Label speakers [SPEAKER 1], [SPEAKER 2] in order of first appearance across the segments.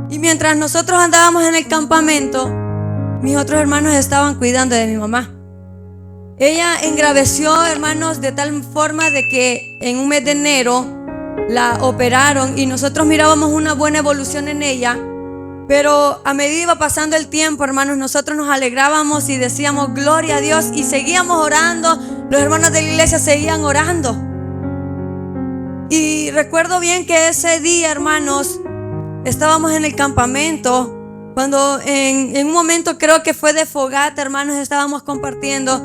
[SPEAKER 1] Y mientras nosotros andábamos en el campamento, mis otros hermanos estaban cuidando de mi mamá. Ella engraveció, hermanos, de tal forma de que en un mes de enero la operaron y nosotros mirábamos una buena evolución en ella. Pero a medida iba pasando el tiempo, hermanos, nosotros nos alegrábamos y decíamos gloria a Dios y seguíamos orando. Los hermanos de la iglesia seguían orando. Y recuerdo bien que ese día, hermanos, estábamos en el campamento cuando en un momento, creo que fue de fogata, hermanos, estábamos compartiendo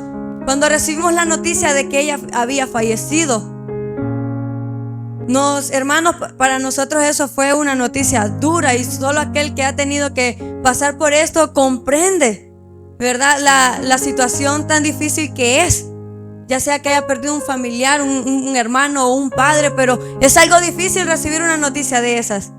[SPEAKER 1] cuando recibimos la noticia de que ella había fallecido. Hermanos, para nosotros eso fue una noticia dura y solo aquel que ha tenido que pasar por esto comprende, ¿verdad? La situación tan difícil que es, ya sea que haya perdido un familiar, un hermano o un padre, pero es algo difícil recibir una noticia de esas.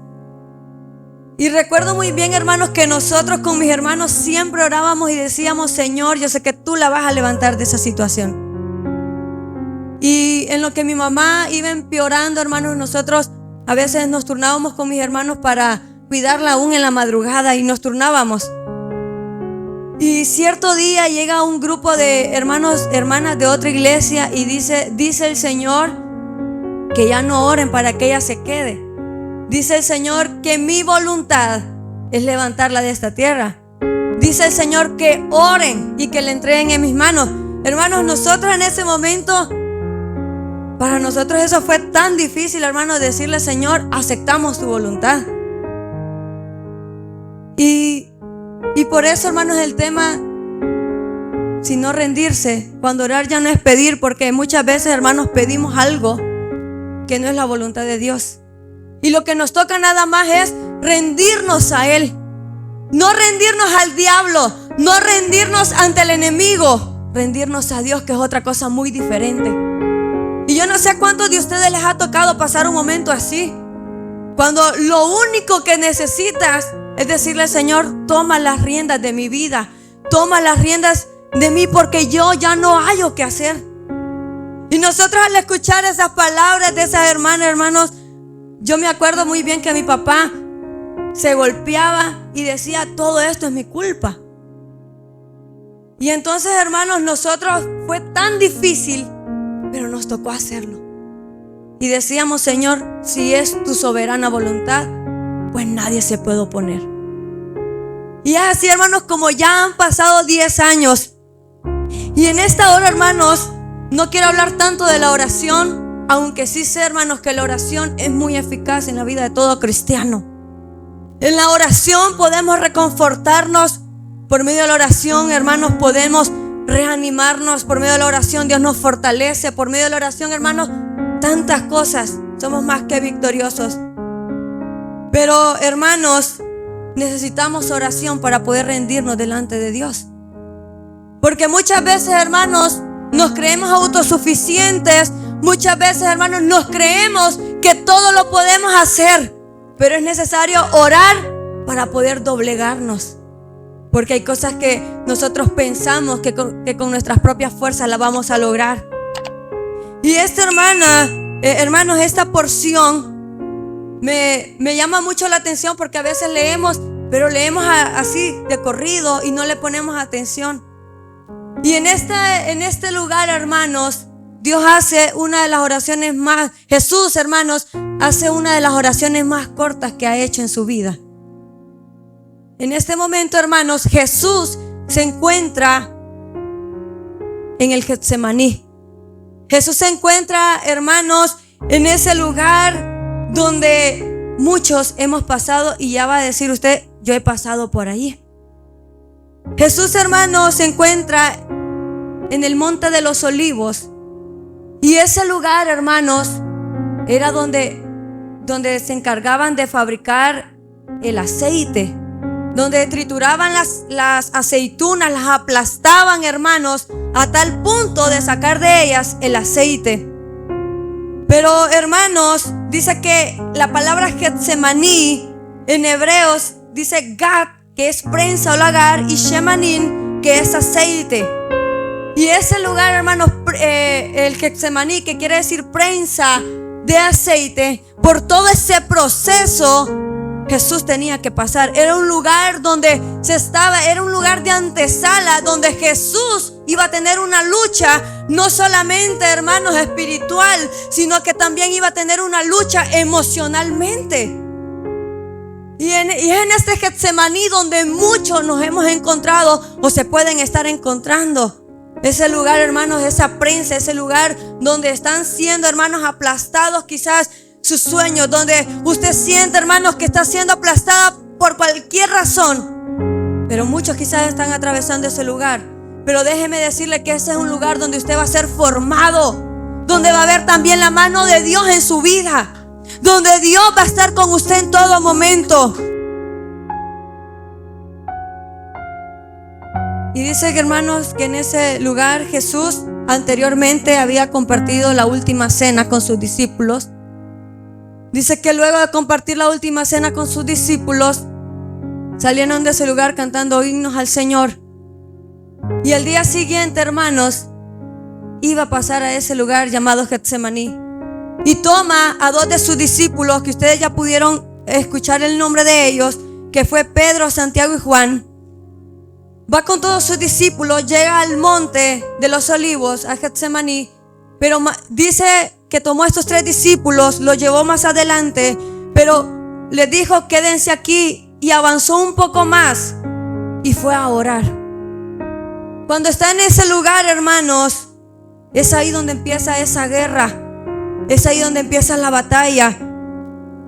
[SPEAKER 1] Y recuerdo muy bien, hermanos, que nosotros con mis hermanos siempre orábamos y decíamos: Señor, yo sé que tú la vas a levantar de esa situación. Y en lo que mi mamá iba empeorando, hermanos, nosotros a veces nos turnábamos con mis hermanos para cuidarla aún en la madrugada y nos turnábamos. Y cierto día llega un grupo de hermanos, hermanas de otra iglesia y dice el Señor que ya no oren para que ella se quede. Dice el Señor que mi voluntad es levantarla de esta tierra. Dice el Señor que oren y que le entreguen en mis manos. Hermanos, nosotros en ese momento, para nosotros eso fue tan difícil, hermanos, decirle: Señor, aceptamos tu voluntad. Y por eso, hermanos, el tema, si no rendirse, cuando orar ya no es pedir, porque muchas veces, hermanos, pedimos algo que no es la voluntad de Dios. Y lo que nos toca nada más es rendirnos a Él. No rendirnos al diablo, no rendirnos ante el enemigo, rendirnos a Dios, que es otra cosa muy diferente. Y yo no sé a cuántos de ustedes les ha tocado pasar un momento así, cuando lo único que necesitas es decirle: Señor, toma las riendas de mi vida, toma las riendas de mí, porque yo ya no hallo qué hacer. Y nosotros, al escuchar esas palabras de esas hermanas, hermanos, yo me acuerdo muy bien que mi papá se golpeaba y decía: todo esto es mi culpa. Y entonces, hermanos, nosotros fue tan difícil, pero nos tocó hacerlo. Y decíamos: Señor, si es tu soberana voluntad, pues nadie se puede oponer. Y es así, hermanos, como ya han pasado 10 años. Y en esta hora, hermanos, no quiero hablar tanto de la oración, aunque sí sé, hermanos, que la oración es muy eficaz en la vida de todo cristiano. En la oración podemos reconfortarnos. Por medio de la oración, hermanos, podemos reanimarnos. Por medio de la oración Dios nos fortalece. Por medio de la oración, hermanos, tantas cosas. Somos más que victoriosos. Pero, hermanos, necesitamos oración para poder rendirnos delante de Dios. Porque muchas veces, hermanos, nos creemos autosuficientes. Muchas veces, hermanos, nos creemos que todo lo podemos hacer, pero es necesario orar para poder doblegarnos, porque hay cosas que nosotros pensamos que con nuestras propias fuerzas las vamos a lograr. Y esta hermana, hermanos, esta porción me llama mucho la atención, porque a veces leemos, pero leemos así de corrido y no le ponemos atención. Y en este lugar, hermanos, Dios hace una de las oraciones más, Jesús, hermanos, hace una de las oraciones más cortas que ha hecho en su vida. En este momento, hermanos, Jesús se encuentra en el Getsemaní. Jesús se encuentra, hermanos, en ese lugar donde muchos hemos pasado, y ya va a decir usted: yo he pasado por ahí. Jesús, hermanos, se encuentra en el Monte de los Olivos. Y ese lugar, hermanos, era donde se encargaban de fabricar el aceite, donde trituraban las aceitunas, las aplastaban, hermanos, a tal punto de sacar de ellas el aceite. Pero, hermanos, dice que la palabra Getsemaní en hebreos dice Gat, que es prensa o lagar, y Shemanín, que es aceite. Y ese lugar, hermanos, el Getsemaní, que quiere decir prensa de aceite, por todo ese proceso Jesús tenía que pasar. Era un lugar donde era un lugar de antesala, donde Jesús iba a tener una lucha, no solamente, hermanos, espiritual, sino que también iba a tener una lucha emocionalmente. Y es en este Getsemaní donde muchos nos hemos encontrado o se pueden estar encontrando. Ese lugar, hermanos, esa prensa, ese lugar donde están siendo, hermanos, aplastados quizás sus sueños, donde usted siente, hermanos, que está siendo aplastada por cualquier razón. Pero muchos quizás están atravesando ese lugar. Pero déjeme decirle que ese es un lugar donde usted va a ser formado, donde va a haber también la mano de Dios en su vida, donde Dios va a estar con usted en todo momento. Y dice que, hermanos, que en ese lugar Jesús anteriormente había compartido la última cena con sus discípulos. Dice que luego de compartir la última cena con sus discípulos, salieron de ese lugar cantando himnos al Señor. Y el día siguiente, hermanos, iba a pasar a ese lugar llamado Getsemaní. Y toma a 2 de sus discípulos, que ustedes ya pudieron escuchar el nombre de ellos, que fue Pedro, Santiago y Juan. Va con todos sus discípulos, llega al monte de los olivos, a Getsemaní. Pero dice que tomó a estos 3 discípulos, los llevó más adelante, pero les dijo: quédense aquí, y avanzó un poco más y fue a orar. Cuando está en ese lugar, hermanos, es ahí donde empieza esa guerra, es ahí donde empieza la batalla,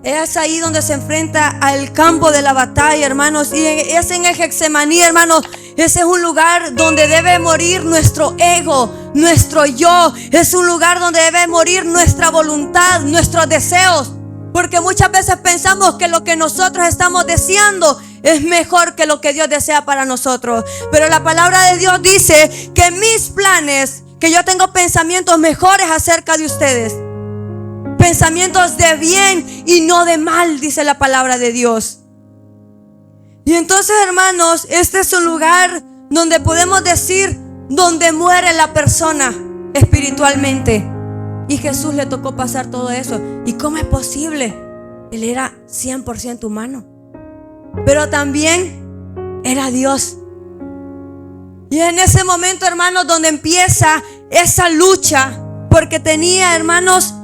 [SPEAKER 1] es ahí donde se enfrenta al campo de la batalla, hermanos. Y es en el Getsemaní, hermanos. Ese es un lugar donde debe morir nuestro ego, nuestro yo. Es un lugar donde debe morir nuestra voluntad, nuestros deseos. Porque muchas veces pensamos que lo que nosotros estamos deseando es mejor que lo que Dios desea para nosotros. Pero la palabra de Dios dice que mis planes, que yo tengo pensamientos mejores acerca de ustedes, pensamientos de bien y no de mal, dice la palabra de Dios. Y entonces, hermanos, este es un lugar donde podemos decir, donde muere la persona espiritualmente. Y Jesús le tocó pasar todo eso. ¿Y cómo es posible? Él era 100% humano, pero también era Dios. Y en ese momento, hermanos, donde empieza esa lucha, porque tenía, hermanos,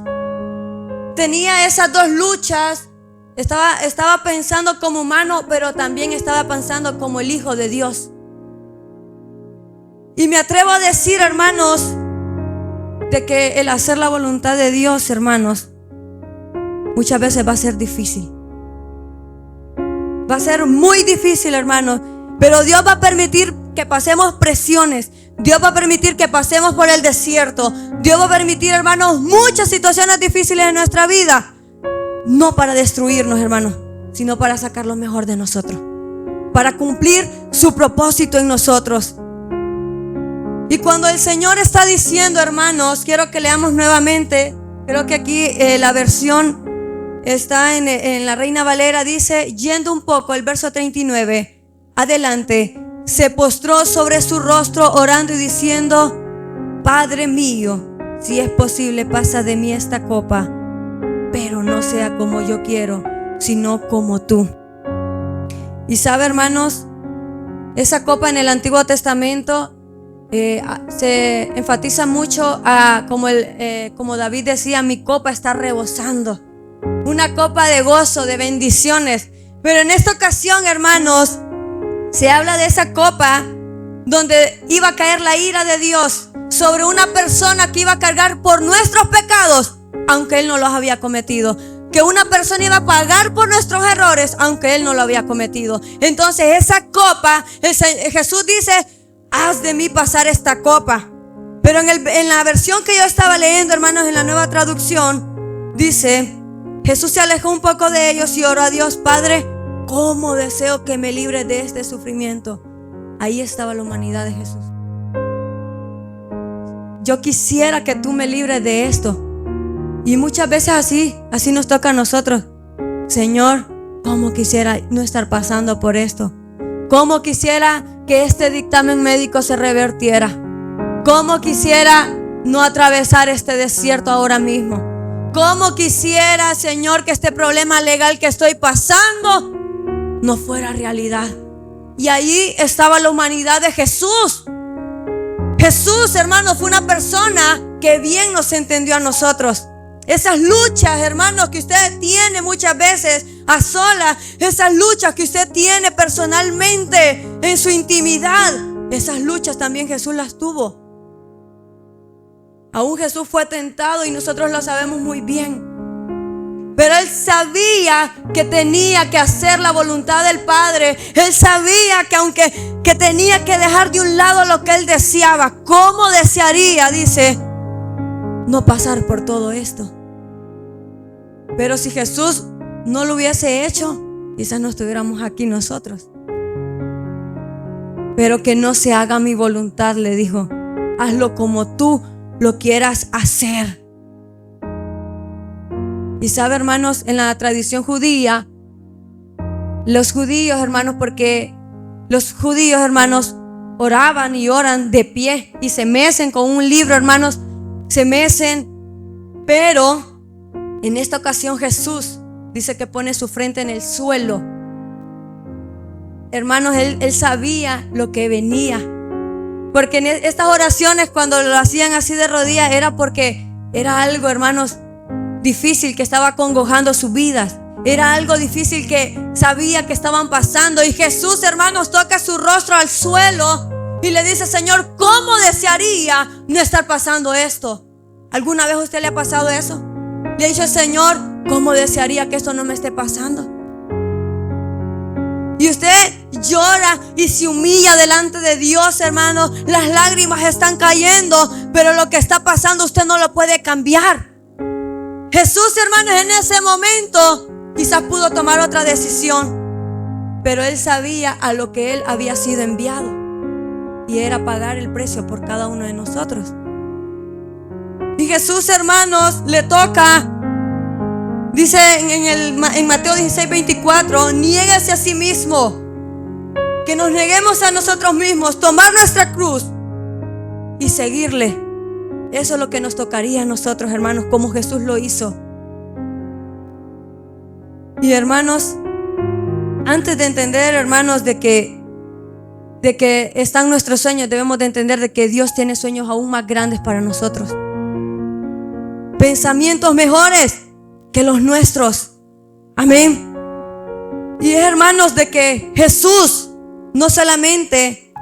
[SPEAKER 1] tenía esas 2 luchas. Estaba pensando como humano, pero también estaba pensando como el Hijo de Dios. Y me atrevo a decir, hermanos, de que el hacer la voluntad de Dios, hermanos, muchas veces va a ser difícil. Va a ser muy difícil, hermanos. Pero Dios va a permitir que pasemos presiones. Dios va a permitir que pasemos por el desierto. Dios va a permitir, hermanos, muchas situaciones difíciles en nuestra vida. No para destruirnos, hermanos, sino para sacar lo mejor de nosotros, para cumplir su propósito en nosotros. Y cuando el Señor está diciendo, hermanos, quiero que leamos nuevamente. Creo que aquí la versión está en la Reina Valera. Dice, yendo un poco, el verso 39 adelante, se postró sobre su rostro orando y diciendo: Padre mío, si es posible, pasa de mí esta copa, pero no sea como yo quiero, sino como tú. Y sabe, hermanos, esa copa en el Antiguo Testamento se enfatiza mucho como David decía: mi copa está rebosando. Una copa de gozo, de bendiciones. Pero en esta ocasión, hermanos, se habla de esa copa donde iba a caer la ira de Dios sobre una persona que iba a cargar por nuestros pecados, aunque Él no los había cometido. Que una persona iba a pagar por nuestros errores, aunque Él no lo había cometido. Entonces esa copa, Jesús dice: haz de mí pasar esta copa. Pero en la versión que yo estaba leyendo, hermanos, en la Nueva Traducción, dice: Jesús se alejó un poco de ellos y oró a Dios: Padre, ¿cómo deseo que me libre de este sufrimiento? Ahí estaba la humanidad de Jesús. Yo quisiera que tú me libres de esto. Y muchas veces así nos toca a nosotros. Señor, ¿cómo quisiera no estar pasando por esto? ¿Cómo quisiera que este dictamen médico se revertiera? ¿Cómo quisiera no atravesar este desierto ahora mismo? ¿Cómo quisiera, Señor, que este problema legal que estoy pasando no fuera realidad? Y allí estaba la humanidad de Jesús. Jesús, hermanos, fue una persona que bien nos entendió a nosotros. Esas luchas, hermanos, que usted tiene muchas veces a solas, esas luchas que usted tiene personalmente en su intimidad, esas luchas también Jesús las tuvo. Aún Jesús fue tentado y nosotros lo sabemos muy bien. Pero Él sabía que tenía que hacer la voluntad del Padre. Él sabía que tenía que dejar de un lado lo que Él deseaba. ¿Cómo desearía, dice, no pasar por todo esto? Pero si Jesús no lo hubiese hecho, quizás no estuviéramos aquí nosotros. Pero que no se haga mi voluntad, le dijo. Hazlo como tú lo quieras hacer. Y sabe, hermanos, en la tradición judía, los judíos, hermanos, porque los judíos, hermanos, oraban y oran de pie y se mecen con un libro, hermanos, se mecen. Pero en esta ocasión Jesús dice que pone su frente en el suelo. Hermanos, él sabía lo que venía. Porque en estas oraciones, cuando lo hacían así de rodillas, era porque era algo, hermanos, difícil que estaba acongojando sus vidas. Era algo difícil que sabía que estaban pasando. Y Jesús, hermanos, toca su rostro al suelo y le dice: Señor, ¿cómo desearía no estar pasando esto? ¿Alguna vez a usted le ha pasado eso? Le ha dicho: Señor, ¿cómo desearía que esto no me esté pasando? Y usted llora y se humilla delante de Dios, hermano. Las lágrimas están cayendo, pero lo que está pasando usted no lo puede cambiar. Jesús, hermanos, en ese momento quizás pudo tomar otra decisión, pero Él sabía a lo que Él había sido enviado, y era pagar el precio por cada uno de nosotros. Y Jesús, hermanos, le toca, dice en Mateo 16:24, niéguese a sí mismo, que nos neguemos a nosotros mismos, tomar nuestra cruz y seguirle. Eso es lo que nos tocaría a nosotros, hermanos, como Jesús lo hizo. Y hermanos, antes de entender, hermanos, de que están nuestros sueños, debemos de entender de que Dios tiene sueños aún más grandes para nosotros. Pensamientos mejores que los nuestros. Amén. Y es, hermanos, de que Jesús no solamente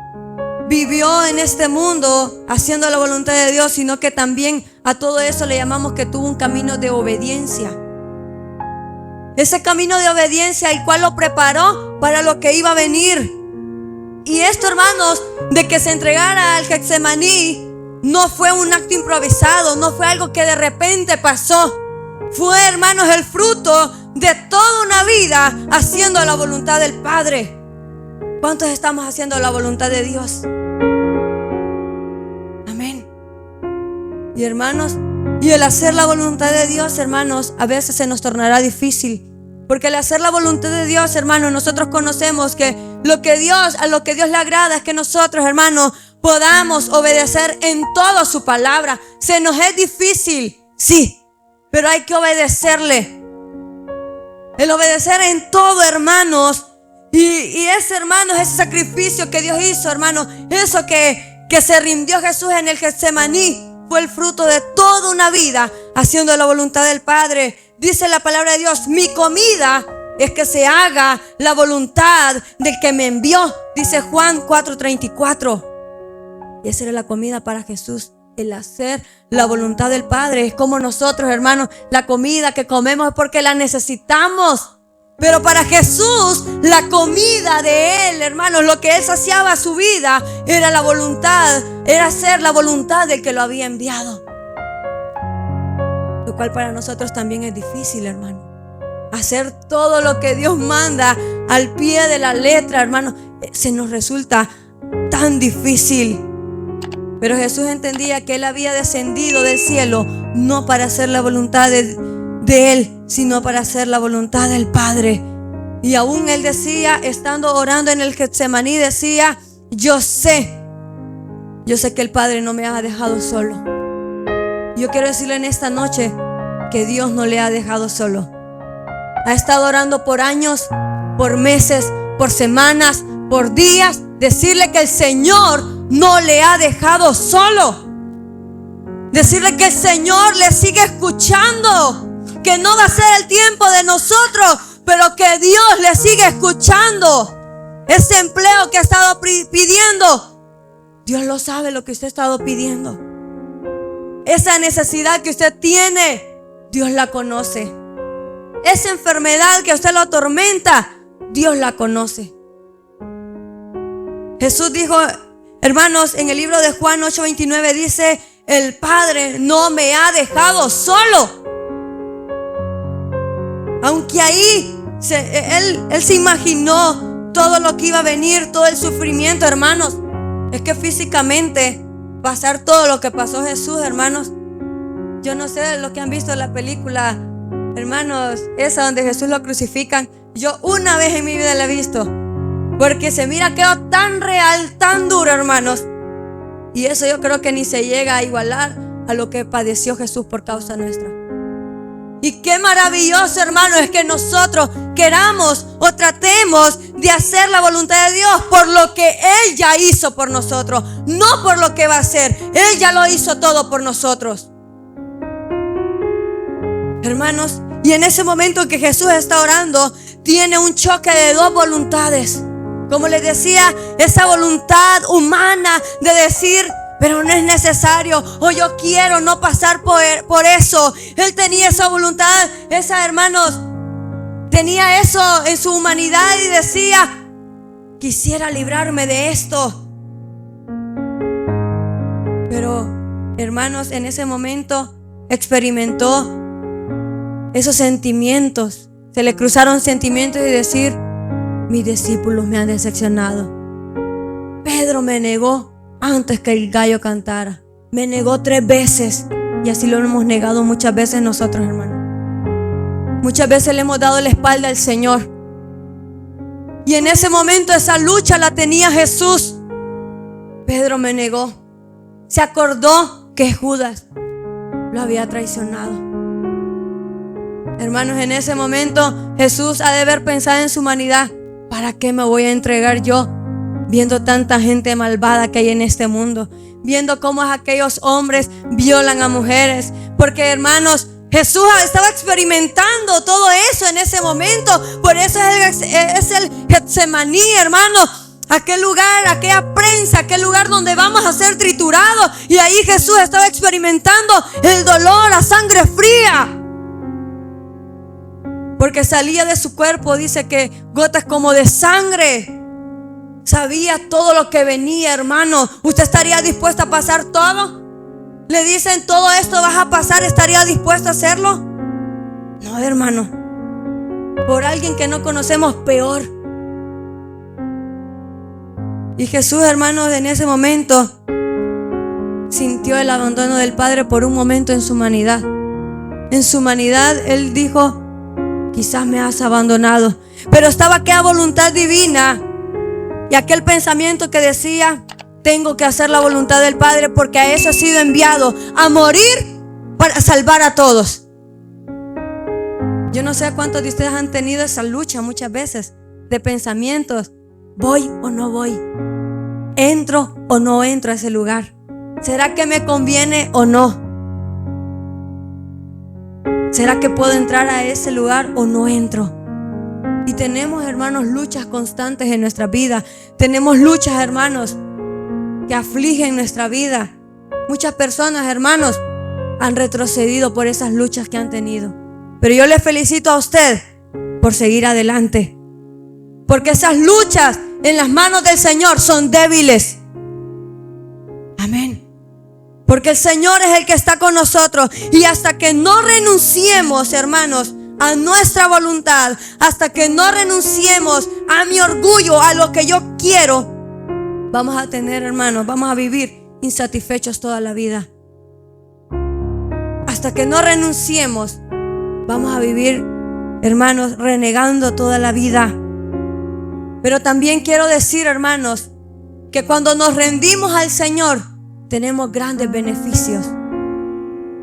[SPEAKER 1] vivió en este mundo haciendo la voluntad de Dios, sino que también a todo eso le llamamos que tuvo un camino de obediencia. Ese camino de obediencia, el cual lo preparó para lo que iba a venir. Y esto, hermanos, de que se entregara al Getsemaní, no fue un acto improvisado, no fue algo que de repente pasó. Fue, hermanos, el fruto de toda una vida haciendo la voluntad del Padre. ¿Cuántos estamos haciendo la voluntad de Dios? Amén. Y hermanos, y el hacer la voluntad de Dios, hermanos, a veces se nos tornará difícil. Porque al hacer la voluntad de Dios, hermanos, nosotros conocemos que a lo que Dios le agrada es que nosotros, hermanos, podamos obedecer en toda su palabra. Se nos es difícil, sí, pero hay que obedecerle. El obedecer en todo, hermanos. Y ese, hermanos, ese sacrificio que Dios hizo, hermanos, eso que se rindió Jesús en el Getsemaní, fue el fruto de toda una vida haciendo la voluntad del Padre. Dice la palabra de Dios: mi comida es que se haga la voluntad del que me envió. Dice Juan 4:34. Y esa era la comida para Jesús, el hacer la voluntad del Padre. Es como nosotros, hermanos, la comida que comemos es porque la necesitamos. Pero para Jesús, la comida de Él, hermanos, lo que Él saciaba su vida, era la voluntad, era hacer la voluntad del que lo había enviado. Lo cual para nosotros también es difícil, hermano. Hacer todo lo que Dios manda al pie de la letra, hermano, se nos resulta tan difícil. Pero Jesús entendía que Él había descendido del cielo no para hacer la voluntad de Él, sino para hacer la voluntad del Padre. Y aún Él decía, estando orando en el Getsemaní, decía: yo sé que el Padre no me ha dejado solo. Yo quiero decirle en esta noche que Dios no le ha dejado solo. Ha estado orando por años, por meses, por semanas, por días, decirle que el Señor no le ha dejado solo. Decirle que el Señor le sigue escuchando, que no va a ser el tiempo de nosotros, pero que Dios le sigue escuchando. Ese empleo que ha estado pidiendo, Dios lo sabe lo que usted ha estado pidiendo. Esa necesidad que usted tiene, Dios la conoce. Esa enfermedad que a usted lo atormenta, Dios la conoce. Jesús dijo, hermanos, en el libro de Juan 8:29 dice: el Padre no me ha dejado solo. Aunque ahí él se imaginó todo lo que iba a venir, todo el sufrimiento, hermanos. Es que físicamente pasar todo lo que pasó Jesús, hermanos. Yo no sé lo que han visto en la película, hermanos, esa donde Jesús lo crucifican. Yo una vez en mi vida la he visto, porque se mira quedó tan real, tan duro, hermanos. Y eso yo creo que ni se llega a igualar a lo que padeció Jesús por causa nuestra. Y qué maravilloso, hermano, es que nosotros queramos o tratemos de hacer la voluntad de Dios por lo que Él ya hizo por nosotros, no por lo que va a hacer. Él ya lo hizo todo por nosotros, hermanos. Y en ese momento que Jesús está orando, tiene un choque de dos voluntades. Como les decía, esa voluntad humana de decir, pero no es necesario, o yo quiero no pasar por eso. Él tenía esa voluntad, hermanos, tenía eso en su humanidad y decía, quisiera librarme de esto. Pero, hermanos, en ese momento experimentó esos sentimientos. Se le cruzaron sentimientos y decir, mis discípulos me han decepcionado. Pedro me negó antes que el gallo cantara. Me negó 3 veces. Y así lo hemos negado muchas veces nosotros, hermanos. Muchas veces le hemos dado la espalda al Señor. Y en ese momento esa lucha la tenía Jesús. Pedro me negó. Se acordó que Judas lo había traicionado. Hermanos, en ese momento Jesús ha de haber pensado en su humanidad. ¿Para qué me voy a entregar yo? Viendo tanta gente malvada que hay en este mundo, viendo cómo aquellos hombres violan a mujeres. Porque, hermanos, Jesús estaba experimentando todo eso en ese momento. Por eso es el Getsemaní, hermano. Aquel lugar, aquella prensa, aquel lugar donde vamos a ser triturados. Y ahí Jesús estaba experimentando el dolor a sangre fría. Porque salía de su cuerpo, dice que gotas como de sangre. Sabía todo lo que venía, hermano. ¿Usted estaría dispuesto a pasar todo? Le dicen, todo esto vas a pasar, ¿estaría dispuesto a hacerlo? No, hermano. Por alguien que no conocemos, peor. Y Jesús, hermanos, en ese momento sintió el abandono del Padre por un momento en su humanidad. En su humanidad, Él dijo, quizás me has abandonado. Pero estaba aquella voluntad divina y aquel pensamiento que decía, tengo que hacer la voluntad del Padre, porque a eso he sido enviado, a morir para salvar a todos. Yo no sé cuántos de ustedes han tenido esa lucha muchas veces de pensamientos. ¿Voy o no voy? ¿Entro o no entro a ese lugar? ¿Será que me conviene o no? ¿Será que puedo entrar a ese lugar o no entro? Y tenemos, hermanos, luchas constantes en nuestra vida. Tenemos luchas, hermanos, que afligen nuestra vida. Muchas personas, hermanos, han retrocedido por esas luchas que han tenido. Pero yo le felicito a usted por seguir adelante. Porque esas luchas en las manos del Señor son débiles. Amén. Porque el Señor es el que está con nosotros. Y hasta que no renunciemos, hermanos, a nuestra voluntad, hasta que no renunciemos a mi orgullo, a lo que yo quiero, vamos a tener, hermanos, vamos a vivir insatisfechos toda la vida. Hasta que no renunciemos, vamos a vivir, hermanos, renegando toda la vida. Pero también quiero decir, hermanos, que cuando nos rendimos al Señor, tenemos grandes beneficios.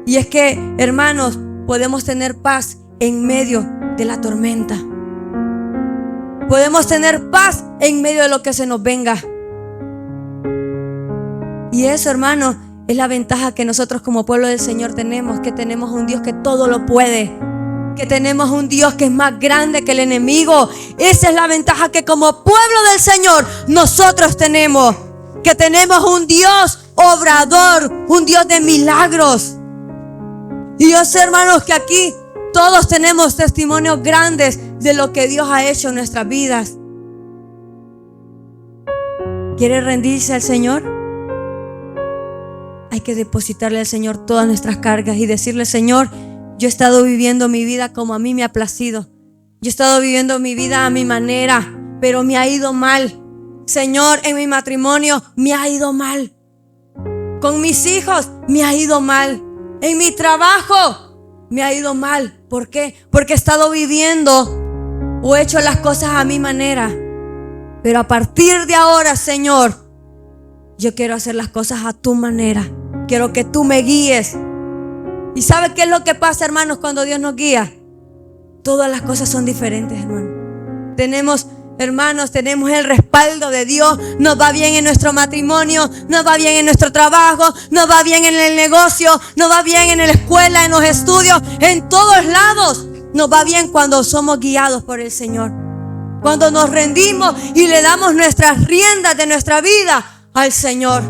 [SPEAKER 1] Y es que, hermanos, podemos tener paz en medio de la tormenta. Podemos tener paz en medio de lo que se nos venga. Y eso, hermano, es la ventaja que nosotros como pueblo del Señor tenemos, que tenemos un Dios que todo lo puede, que tenemos un Dios que es más grande que el enemigo. Esa es la ventaja que como pueblo del Señor nosotros tenemos, que tenemos un Dios obrador, un Dios de milagros. Y yo sé, hermanos, que aquí todos tenemos testimonios grandes de lo que Dios ha hecho en nuestras vidas. ¿Quiere rendirse al Señor? Hay que depositarle al Señor todas nuestras cargas y decirle: Señor, yo he estado viviendo mi vida como a mí me ha placido. Yo he estado viviendo mi vida a mi manera, pero me ha ido mal. Señor, en mi matrimonio me ha ido mal. Con mis hijos me ha ido mal. En mi trabajo me ha ido mal. ¿Por qué? Porque he estado viviendo o he hecho las cosas a mi manera. Pero a partir de ahora, Señor, yo quiero hacer las cosas a tu manera. Quiero que tú me guíes. ¿Y sabe qué es lo que pasa, hermanos, cuando Dios nos guía? Todas las cosas son diferentes, hermanos. Hermanos, tenemos el respaldo de Dios. Nos va bien en nuestro matrimonio, nos va bien en nuestro trabajo, nos va bien en el negocio, nos va bien en la escuela, en los estudios, en todos lados. Nos va bien cuando somos guiados por el Señor. Cuando nos rendimos y le damos nuestras riendas de nuestra vida al Señor.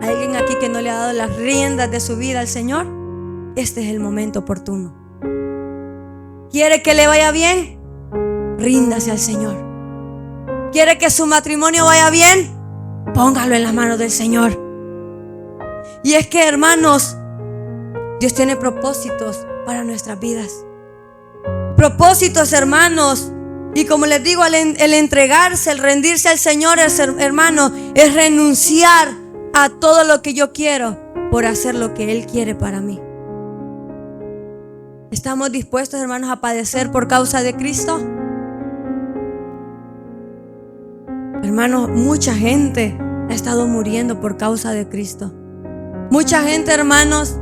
[SPEAKER 1] ¿Hay alguien aquí que no le ha dado las riendas de su vida al Señor? Este es el momento oportuno. ¿Quiere que le vaya bien? Ríndase al Señor. ¿Quiere que su matrimonio vaya bien? Póngalo en las manos del Señor. Y es que, hermanos, Dios tiene propósitos para nuestras vidas. Propósitos, hermanos. Y como les digo, el entregarse, el rendirse al Señor, hermano, es renunciar a todo lo que yo quiero por hacer lo que Él quiere para mí. ¿Estamos dispuestos, hermanos, a padecer por causa de Cristo? Hermanos, mucha gente ha estado muriendo por causa de Cristo. Mucha gente, hermanos,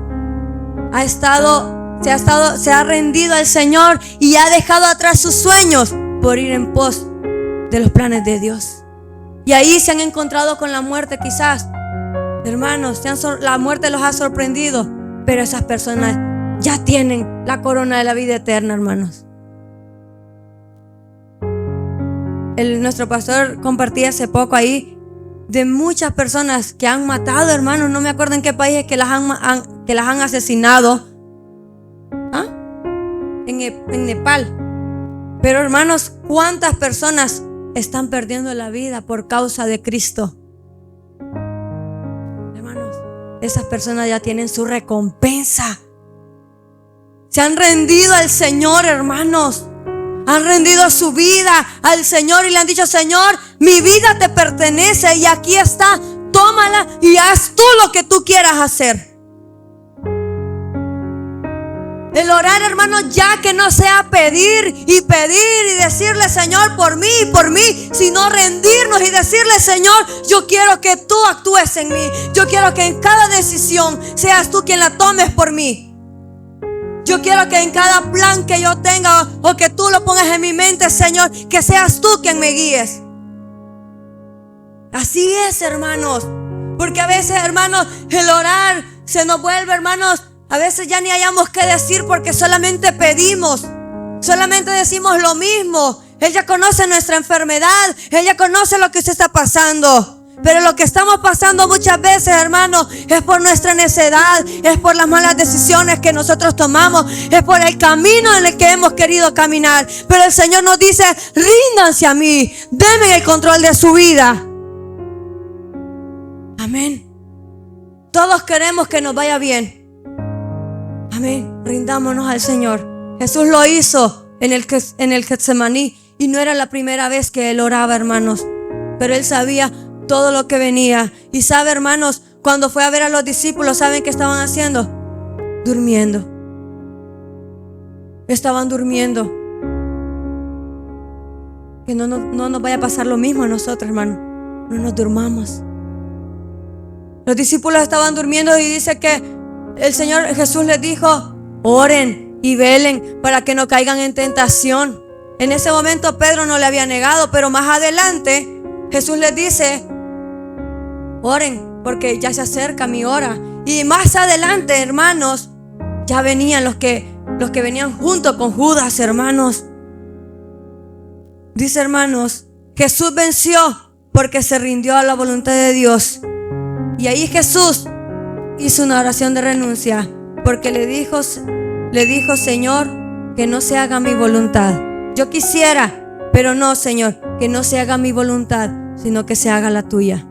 [SPEAKER 1] se ha rendido al Señor y ha dejado atrás sus sueños por ir en pos de los planes de Dios. Y ahí se han encontrado con la muerte, quizás. Hermanos, la muerte los ha sorprendido, pero esas personas ya tienen la corona de la vida eterna, hermanos. Nuestro pastor compartía hace poco ahí de muchas personas que han matado, hermanos. No me acuerdo en qué país que las han asesinado. En Nepal. Pero, hermanos, ¿cuántas personas están perdiendo la vida por causa de Cristo? Hermanos, esas personas ya tienen su recompensa. Se han rendido al Señor, hermanos. Han rendido su vida al Señor y le han dicho: Señor, mi vida te pertenece y aquí está, tómala y haz tú lo que tú quieras hacer. El orar, hermanos, ya que no sea pedir y decirle: Señor, por mí, sino rendirnos y decirle: Señor, yo quiero que tú actúes en mí. Yo quiero que en cada decisión seas tú quien la tomes por mí. Yo quiero que en cada plan que yo tenga o que tú lo pongas en mi mente, Señor, que seas tú quien me guíes. Así es, hermanos. Porque a veces, hermanos, el orar se nos vuelve, hermanos, a veces ya ni hayamos qué decir porque solamente pedimos. Solamente decimos lo mismo. Ella conoce nuestra enfermedad. Ella conoce lo que se está pasando. Pero lo que estamos pasando muchas veces, hermanos, es por nuestra necedad, es por las malas decisiones que nosotros tomamos, es por el camino en el que hemos querido caminar. Pero el Señor nos dice: ríndanse a mí, denme el control de su vida. Amén. Todos queremos que nos vaya bien. Amén. Rindámonos al Señor. Jesús lo hizo en el Getsemaní y no era la primera vez que Él oraba, hermanos. Pero Él sabía todo lo que venía. Y sabe, hermanos, cuando fue a ver a los discípulos, ¿saben qué estaban haciendo? Durmiendo. Estaban durmiendo. Que no nos vaya a pasar lo mismo a nosotros, hermanos. No nos durmamos. Los discípulos estaban durmiendo y dice que el Señor Jesús les dijo: oren y velen para que no caigan en tentación. En ese momento Pedro no le había negado, pero más adelante Jesús les dice: oren porque ya se acerca mi hora. Y más adelante, hermanos, ya venían los que venían junto con Judas, hermanos. Dice, hermanos, Jesús venció porque se rindió a la voluntad de Dios. Y ahí Jesús hizo una oración de renuncia, porque le dijo: Señor, que no se haga mi voluntad. Yo quisiera, pero no, Señor, que no se haga mi voluntad, sino que se haga la tuya.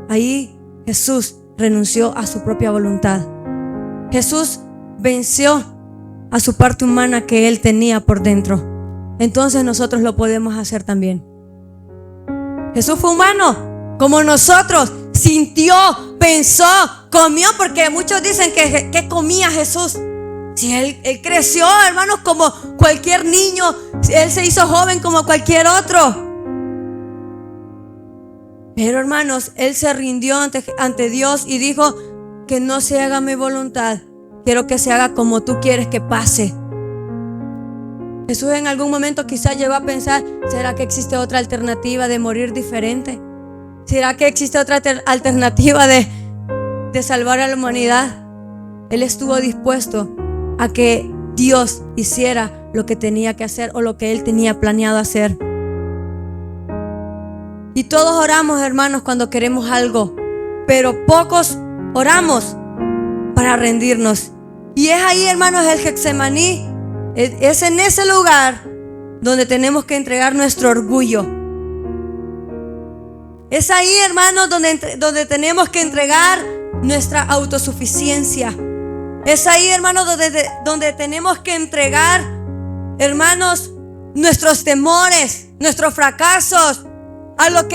[SPEAKER 1] Ahí Jesús renunció a su propia voluntad. Jesús venció a su parte humana que él tenía por dentro. Entonces nosotros lo podemos hacer también. Jesús fue humano como nosotros, sintió, pensó, comió, porque muchos dicen que comía Jesús. Si él creció, hermanos, como cualquier niño, él se hizo joven como cualquier otro. Pero, hermanos, él se rindió ante Dios y dijo: que no se haga mi voluntad, quiero que se haga como tú quieres que pase. Jesús en algún momento quizás llegó a pensar: ¿será que existe otra alternativa de morir diferente? ¿Será que existe otra alternativa de salvar a la humanidad? Él estuvo dispuesto a que Dios hiciera lo que tenía que hacer o lo que Él tenía planeado hacer. Y todos oramos, hermanos, cuando queremos algo, pero pocos oramos para rendirnos. Y es ahí, hermanos, el Getsemaní. Es en ese lugar donde tenemos que entregar nuestro orgullo. Es ahí, hermanos, donde tenemos que entregar nuestra autosuficiencia. Es ahí, hermanos, donde tenemos que entregar, hermanos, nuestros temores, nuestros fracasos, a lo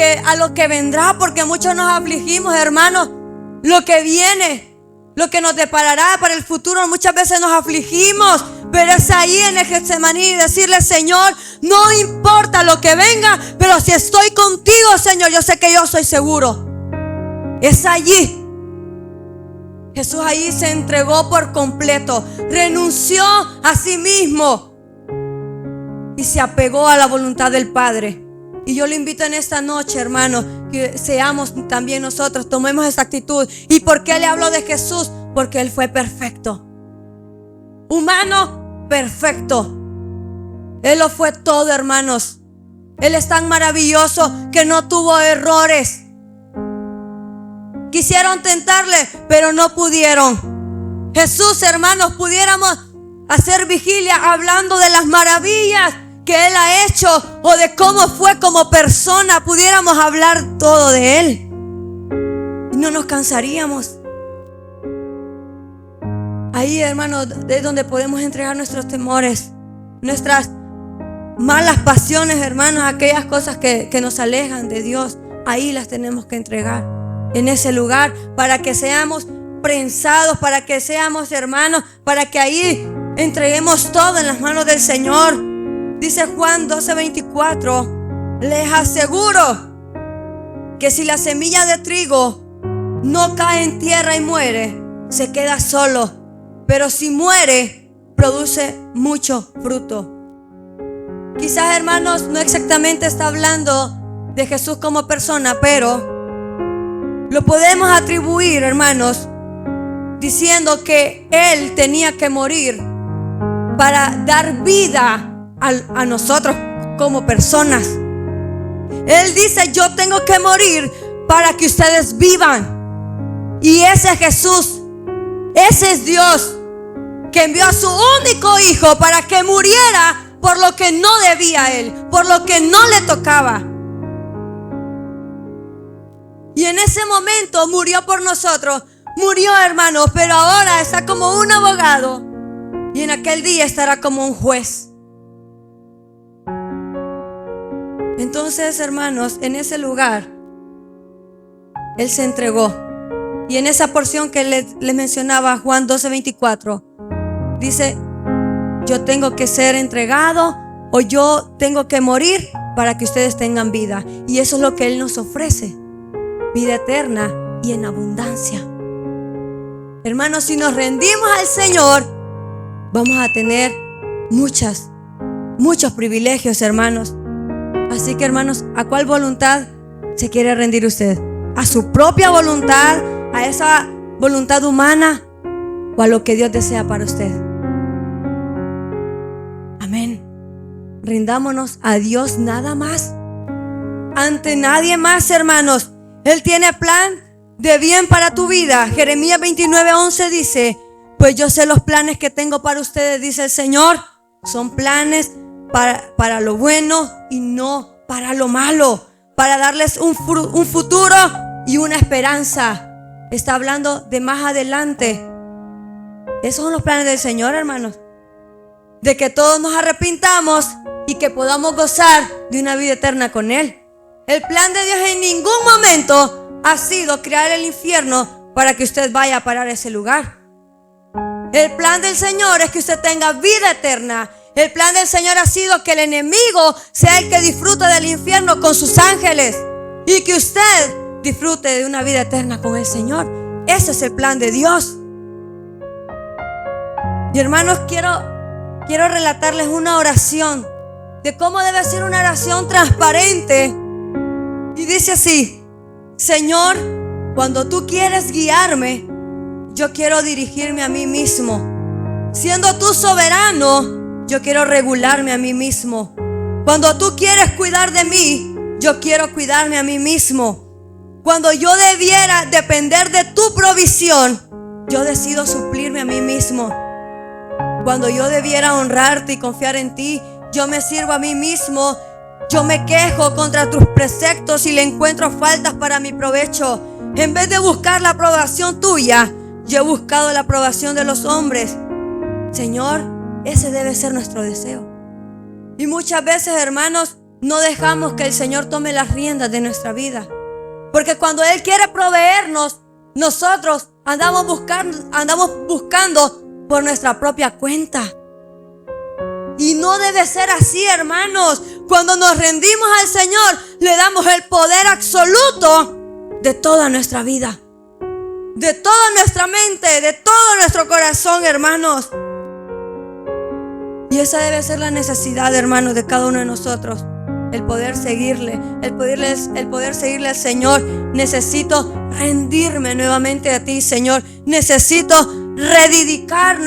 [SPEAKER 1] que vendrá, porque muchos nos afligimos, hermanos. Lo que viene, lo que nos deparará para el futuro, muchas veces nos afligimos. Pero es ahí en el Getsemaní decirle: Señor, no importa lo que venga, pero si estoy contigo, Señor, yo sé que yo soy seguro. Es allí. Jesús ahí se entregó por completo, renunció a sí mismo y se apegó a la voluntad del Padre. Y yo le invito en esta noche, hermano, que seamos también nosotros, tomemos esta actitud. ¿Y por qué le hablo de Jesús? Porque Él fue perfecto, humano, perfecto. Él lo fue todo, hermanos. Él es tan maravilloso que no tuvo errores. Quisieron tentarle, pero no pudieron. Jesús, hermanos, pudiéramos hacer vigilia hablando de las maravillas que Él ha hecho o de cómo fue como persona. Pudiéramos hablar todo de Él y no nos cansaríamos. Ahí, hermanos, es donde podemos entregar nuestros temores, nuestras malas pasiones, hermanos, aquellas cosas que nos alejan de Dios. Ahí las tenemos que entregar, en ese lugar, para que seamos prensados, para que seamos, hermanos, para que ahí entreguemos todo en las manos del Señor. Dice Juan 12:24: les aseguro que si la semilla de trigo no cae en tierra y muere, se queda solo, pero si muere, produce mucho fruto. Quizás, hermanos, no exactamente está hablando de Jesús como persona, pero lo podemos atribuir, hermanos, diciendo que Él tenía que morir para dar vida a nosotros como personas. Él dice: yo tengo que morir para que ustedes vivan. Y ese es Jesús, ese es Dios, que envió a su único hijo para que muriera por lo que no debía Él, por lo que no le tocaba. Y en ese momento murió por nosotros. Murió, hermanos, pero ahora está como un abogado, y en aquel día estará como un juez. Entonces, hermanos, en ese lugar Él se entregó. Y en esa porción que les mencionaba, Juan 12:24, dice: yo tengo que ser entregado, o yo tengo que morir para que ustedes tengan vida. Y eso es lo que Él nos ofrece: vida eterna y en abundancia. Hermanos, si nos rendimos al Señor, vamos a tener muchos privilegios, hermanos. Así que, hermanos, ¿a cuál voluntad se quiere rendir usted? ¿A su propia voluntad? ¿A esa voluntad humana? ¿O a lo que Dios desea para usted? Amén. Rindámonos a Dios nada más. Ante nadie más, hermanos. Él tiene plan de bien para tu vida. Jeremías 29:11 dice: pues yo sé los planes que tengo para ustedes, dice el Señor. Son planes para lo bueno y no para lo malo, para darles un futuro y una esperanza. Está hablando de más adelante. Esos son los planes del Señor, hermanos. De que todos nos arrepintamos y que podamos gozar de una vida eterna con Él. El plan de Dios en ningún momento ha sido crear el infierno para que usted vaya a parar a ese lugar. El plan del Señor es que usted tenga vida eterna. El plan del Señor ha sido que el enemigo sea el que disfrute del infierno con sus ángeles y que usted disfrute de una vida eterna con el Señor. Ese es el plan de Dios. Y hermanos, quiero relatarles una oración de cómo debe ser una oración transparente. Y dice así: Señor, cuando tú quieres guiarme, yo quiero dirigirme a mí mismo. Siendo tú soberano, yo quiero regularme a mí mismo. Cuando tú quieres cuidar de mí, yo quiero cuidarme a mí mismo. Cuando yo debiera depender de tu provisión, yo decido suplirme a mí mismo. Cuando yo debiera honrarte y confiar en ti, yo me sirvo a mí mismo. Yo me quejo contra tus preceptos y le encuentro faltas para mi provecho. En vez de buscar la aprobación tuya, yo he buscado la aprobación de los hombres. Señor, ese debe ser nuestro deseo. Y muchas veces, hermanos, no dejamos que el Señor tome las riendas de nuestra vida. Porque cuando Él quiere proveernos, nosotros andamos buscando por nuestra propia cuenta. Y no debe ser así, hermanos. Cuando nos rendimos al Señor, le damos el poder absoluto de toda nuestra vida, de toda nuestra mente, de todo nuestro corazón, hermanos. Y esa debe ser la necesidad, hermanos, de cada uno de nosotros. El poder seguirle, el poder seguirle al Señor. Necesito rendirme nuevamente a ti, Señor. Necesito rededicar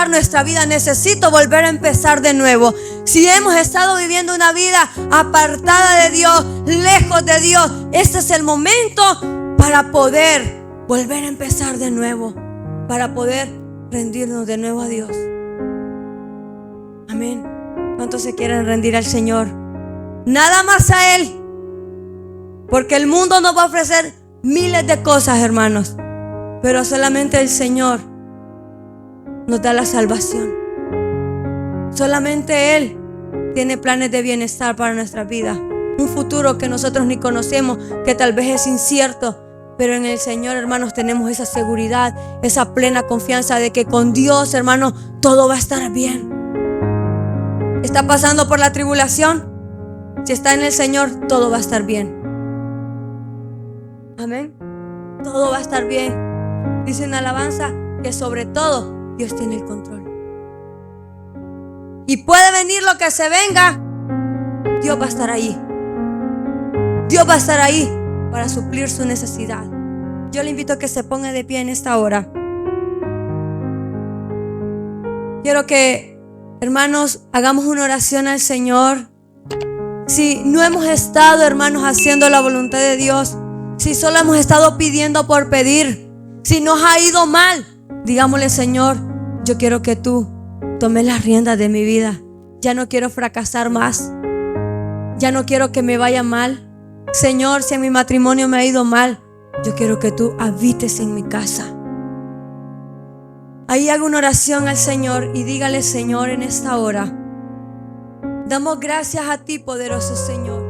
[SPEAKER 1] nuestra vida. Necesito volver a empezar de nuevo. Si hemos estado viviendo una vida apartada de Dios, lejos de Dios, este es el momento para poder volver a empezar de nuevo, para poder rendirnos de nuevo a Dios. Amén. ¿Cuántos se quieren rendir al Señor? Nada más a Él. Porque el mundo nos va a ofrecer miles de cosas, hermanos, pero solamente el Señor nos da la salvación. Solamente Él tiene planes de bienestar para nuestra vida. Un futuro que nosotros ni conocemos, que tal vez es incierto, pero en el Señor, hermanos, tenemos esa seguridad, esa plena confianza de que con Dios, hermanos, todo va a estar bien. ¿Está pasando por la tribulación? Si está en el Señor, todo va a estar bien. Amén. Todo va a estar bien. Dice en alabanza que sobre todo Dios tiene el control. Y puede venir lo que se venga, Dios va a estar ahí. Dios va a estar ahí para suplir su necesidad. Yo le invito a que se ponga de pie en esta hora. Quiero que, hermanos, hagamos una oración al Señor. Si no hemos estado, hermanos, haciendo la voluntad de Dios, si solo hemos estado pidiendo por pedir, si nos ha ido mal, digámosle: Señor, yo quiero que tú tomes las riendas de mi vida. Ya no quiero fracasar más. Ya no quiero que me vaya mal. Señor, si en mi matrimonio me ha ido mal, yo quiero que tú habites en mi casa. Ahí haga una oración al Señor y dígale: Señor, en esta hora damos gracias a ti, poderoso Señor.